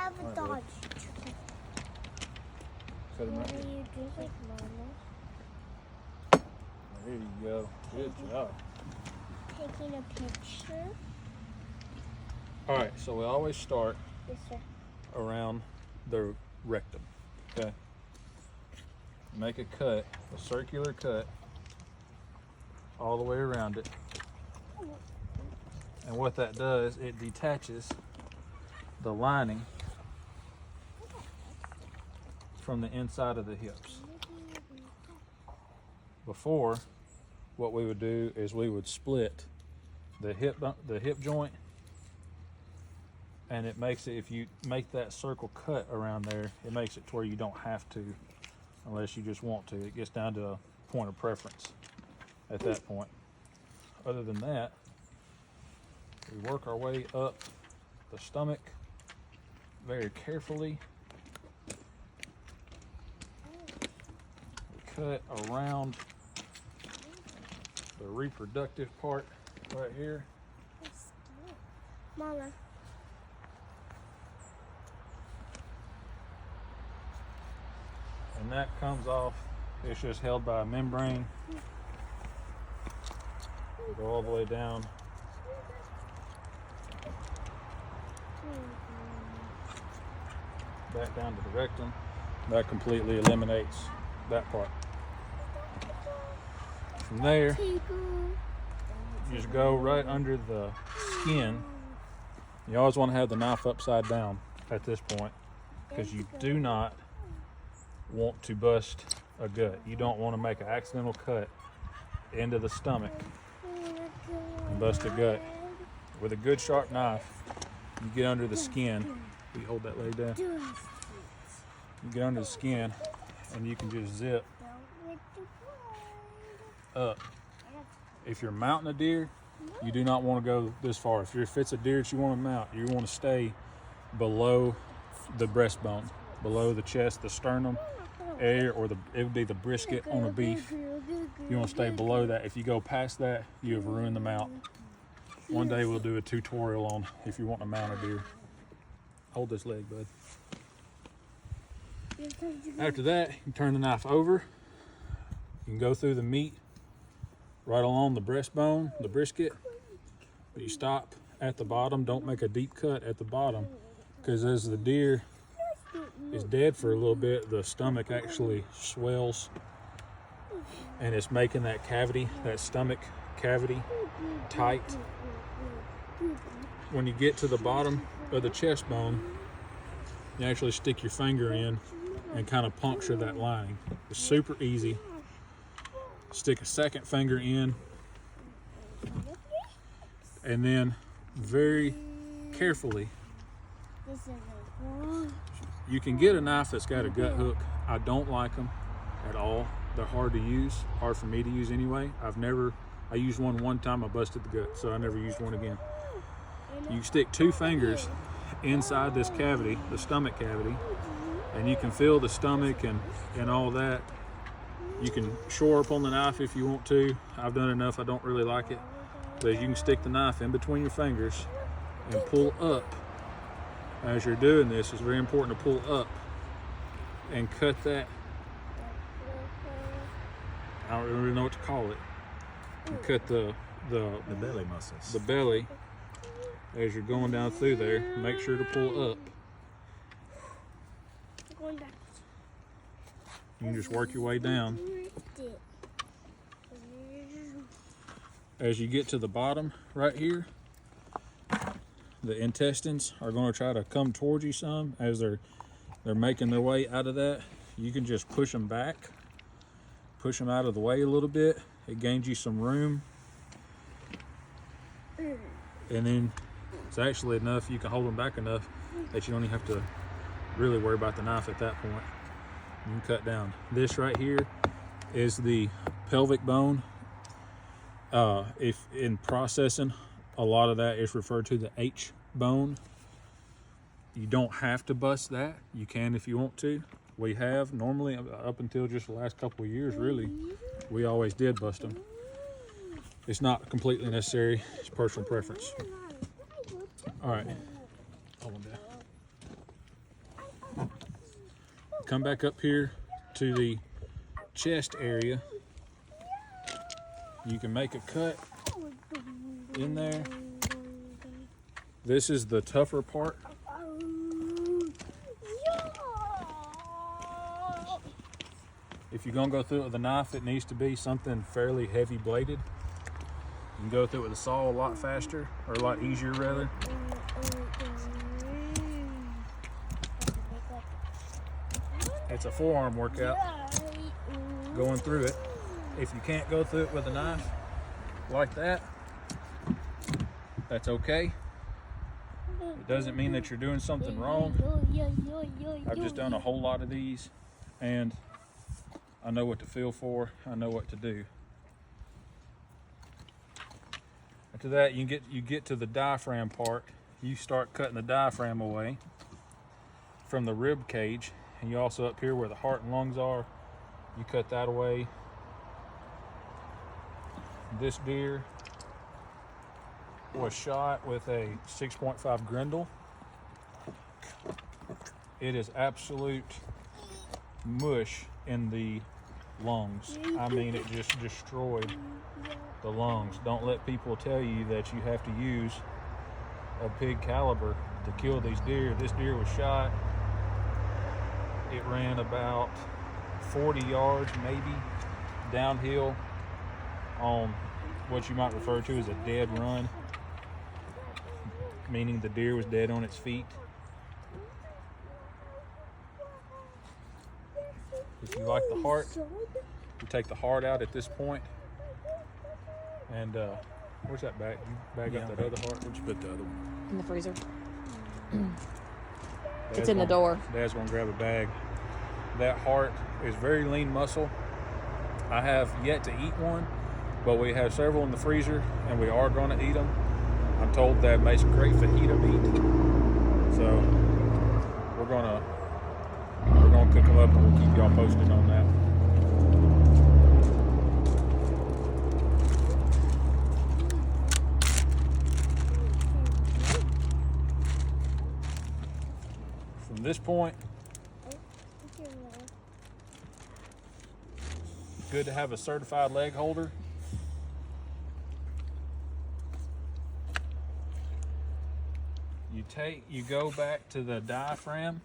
have a dodge. Cut him What right do here. you do like Mama? There you go. Good job. Taking a picture. All right, so we always start Yes, sir. around the rectum. Okay. Make a cut, a circular cut, all the way around it. And what that does, it detaches the lining from the inside of the hips. Before, what we would do is we would split the hip joint, and it makes it, if you make that circle cut around there, it makes it to where you don't have to unless you just want to. It gets down to a point of preference at that point. Other than that, we work our way up the stomach very carefully. We cut around the reproductive part right here. Mama. And that comes off. It's just held by a membrane. We go all the way down. Back down to the rectum. That completely eliminates that part. From there, you just go right under the skin. You always want to have the knife upside down at this point, because you do not want to bust a gut. You don't want to make an accidental cut into the stomach and bust a gut. With a good sharp knife, you get under the skin. You hold that leg down. You get under the skin and you can just zip up. If you're mounting a deer, you do not want to go this far. If it's a deer that you want to mount, you want to stay below the breastbone, below the chest, the sternum area, or it would be the brisket on a beef. You want to stay below that. If you go past that, you have ruined the mount. One day we'll do a tutorial on if you want to mount a deer. Hold this leg, bud. After that, you turn the knife over. You can go through the meat right along the breastbone, the brisket, but you stop at the bottom. Don't make a deep cut at the bottom, because as the deer is dead for a little bit, the stomach actually swells, and it's making that cavity, that stomach cavity, tight. When you get to the bottom of the chest bone, you actually stick your finger in and kind of puncture that lining. It's super easy. Stick a second finger in, and then very carefully, you can get a knife that's got a gut hook. I don't like them at all. They're hard to use, hard for me to use anyway. I used one time, I busted the gut, so I never used one again. You stick two fingers inside this cavity, the stomach cavity, and you can feel the stomach and all that. You can shore up on the knife if you want to. I've done enough, I don't really like it. But you can stick the knife in between your fingers and pull up. As you're doing this, it's very important to pull up and cut that. I don't really know what to call it. And cut the belly muscles. The belly as you're going down through there. Make sure to pull up. You can just work your way down. As you get to the bottom right here, the intestines are going to try to come towards you some as they're making their way out of that. You can just push them back, push them out of the way a little bit. It gains you some room, and then it's actually enough, you can hold them back enough that you don't even have to really worry about the knife at that point. You can cut down. This right here is the pelvic bone. If in processing, a lot of that is referred to the H bone. You don't have to bust that. You can if you want to. We have normally, up until just the last couple of years, really, we always did bust them. It's not completely necessary. It's personal preference. All right. Hold on, Dad. come back up here to the chest area. You can make a cut in there. This is the tougher part. If you're gonna go through it with a knife, it needs to be something fairly heavy bladed. You can go through it with a saw a lot faster, or a lot easier rather. It's a forearm workout going through it. If you can't go through it with a knife like that, that's okay. It doesn't mean that you're doing something wrong. I've just done a whole lot of these and I know what to feel for. I know what to do. After that, you get to the diaphragm part. You start cutting the diaphragm away from the rib cage, and you also up here where the heart and lungs are, you cut that away. This deer was shot with a 6.5 Grendel. It is absolute mush in the lungs. I mean, it just destroyed the lungs. Don't let people tell you that you have to use a big caliber to kill these deer. This deer was shot. It ran about 40 yards maybe downhill on what you might refer to as a dead run, meaning the deer was dead on its feet. If you like the heart, you take the heart out at this point. And where's that bag? You bag up that other heart? Where'd you put the other one? In the freezer. Dad's It's in the door. Dad's gonna grab a bag. That heart is very lean muscle. I have yet to eat one, but we have several in the freezer, and we are going to eat them. I'm told that makes great fajita meat, so we're gonna cook them up, and we'll keep y'all posted on that. From this point, good to have a certified leg holder. You go back to the diaphragm,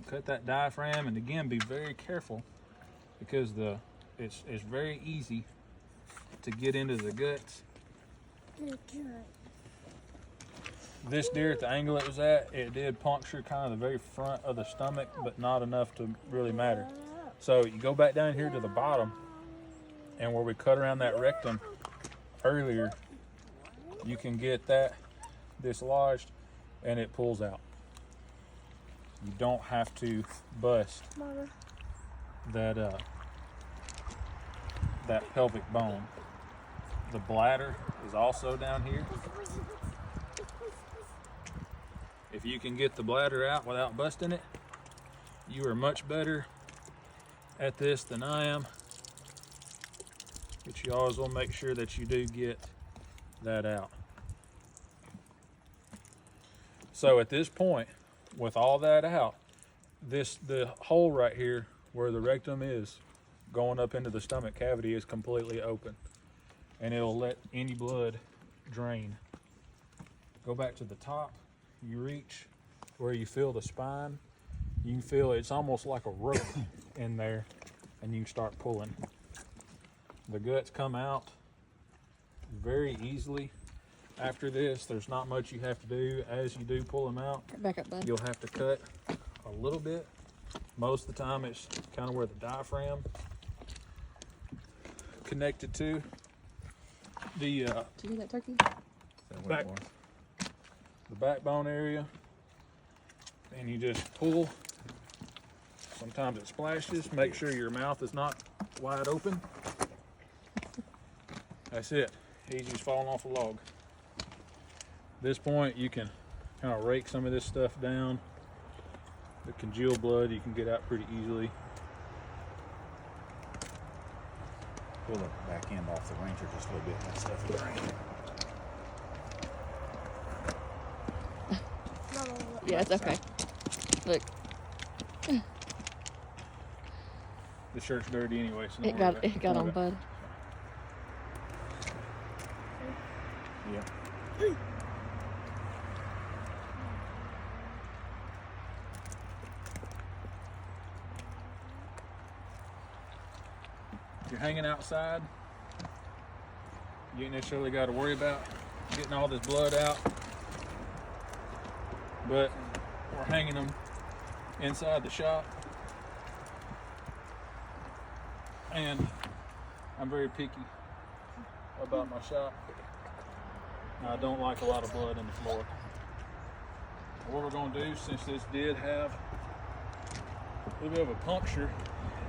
cut that diaphragm, and again, be very careful because it's very easy to get into the guts. This deer, at the angle it was at, it did puncture kind of the very front of the stomach, but not enough to really matter. So you go back down here to the bottom, and where we cut around that rectum earlier, you can get that dislodged and it pulls out. You don't have to bust that pelvic bone. The bladder is also down here. If you can get the bladder out without busting it, you are much better at this than I am. But you always want to make sure that you do get that out. So at this point, with all that out, the hole right here where the rectum is going up into the stomach cavity is completely open, and it'll let any blood drain. Go back to the top. You reach where you feel the spine. You can feel it's almost like a rope in there, and you can start pulling. The guts come out very easily. After this, there's not much you have to do. As you do pull them out, Back up, bud. you'll have to cut a little bit. Most of the time, it's kind of where the diaphragm connected to the Did you hear that turkey? back, the backbone area, and you just pull. Sometimes it splashes. Make sure your mouth is not wide open. That's it. Easy as falling off a log. At this point, you can kind of rake some of this stuff down. The congealed blood you can get out pretty easily. Pull the back end off the Ranger just a little bit. That stuff is drained. Yeah, it's okay. Look. The shirt's dirty anyway, so It got on Bud. Yeah. If you're hanging outside, you ain't necessarily got to worry about getting all this blood out. But we're hanging them inside the shop. And I'm very picky about my shop. I don't like a lot of blood in the floor. What we're going to do, since this did have a little bit of a puncture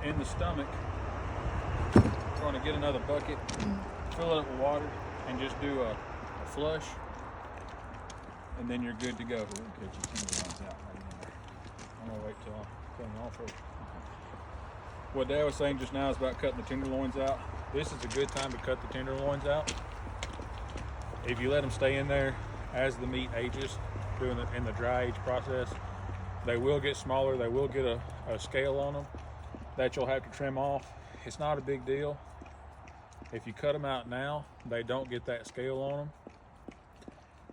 in the stomach, we're going to get another bucket, fill it up with water, and just do a flush, and then you're good to go. Cut your tenderloins out right in there. I'm going to wait till I clean it off first. What Dad was saying just now is about cutting the tenderloins out. This is a good time to cut the tenderloins out. If you let them stay in there as the meat ages, in the dry age process, they will get smaller. They will get a scale on them that you'll have to trim off. It's not a big deal. If you cut them out now, they don't get that scale on them.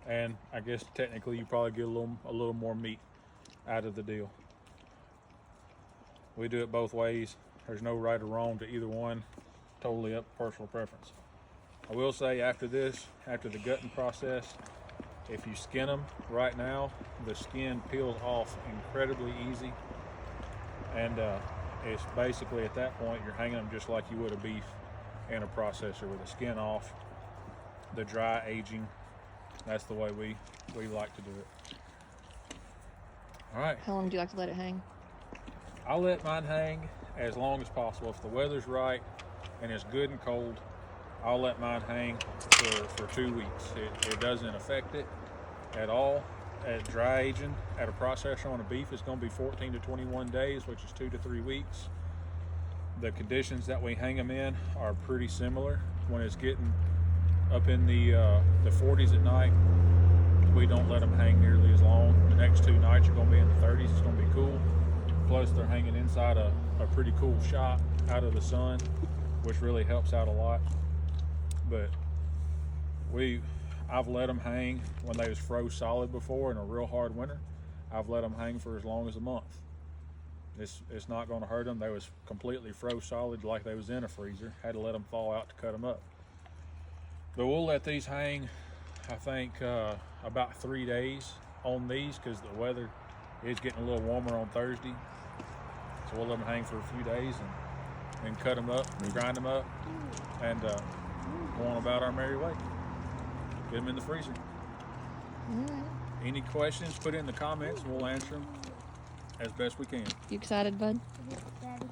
And I guess technically you probably get a little more meat out of the deal. We do it both ways. There's no right or wrong to either one. Totally up to personal preference. I will say after this, after the gutting process, if you skin them right now, the skin peels off incredibly easy. And it's basically at that point, you're hanging them just like you would a beef in a processor with the skin off, the dry aging. That's the way we like to do it. All right. How long do you like to let it hang? I'll let mine hang as long as possible. If the weather's right and it's good and cold, I'll let mine hang for 2 weeks. It doesn't affect it at all. At dry aging, at a processor on a beef, it's going to be 14 to 21 days, which is 2 to 3 weeks. The conditions that we hang them in are pretty similar. When it's getting up in the 40s at night, we don't let them hang nearly as long. The next 2 nights are going to be in the 30s. It's going to be cool. Plus, they're hanging inside a pretty cool shop out of the sun, which really helps out a lot. But I've let them hang when they was froze solid before in a real hard winter. I've let them hang for as long as a month. It's not going to hurt them. They was completely froze solid like they was in a freezer. Had to let them thaw out to cut them up. But we'll let these hang, I think, about 3 days on these because the weather is getting a little warmer on Thursday. So we'll let them hang for a few days and cut them up, grind them up, and go on about our merry way. Get them in the freezer. Any questions, put it in the comments and we'll answer them as best we can. You excited, Bud? Daddy.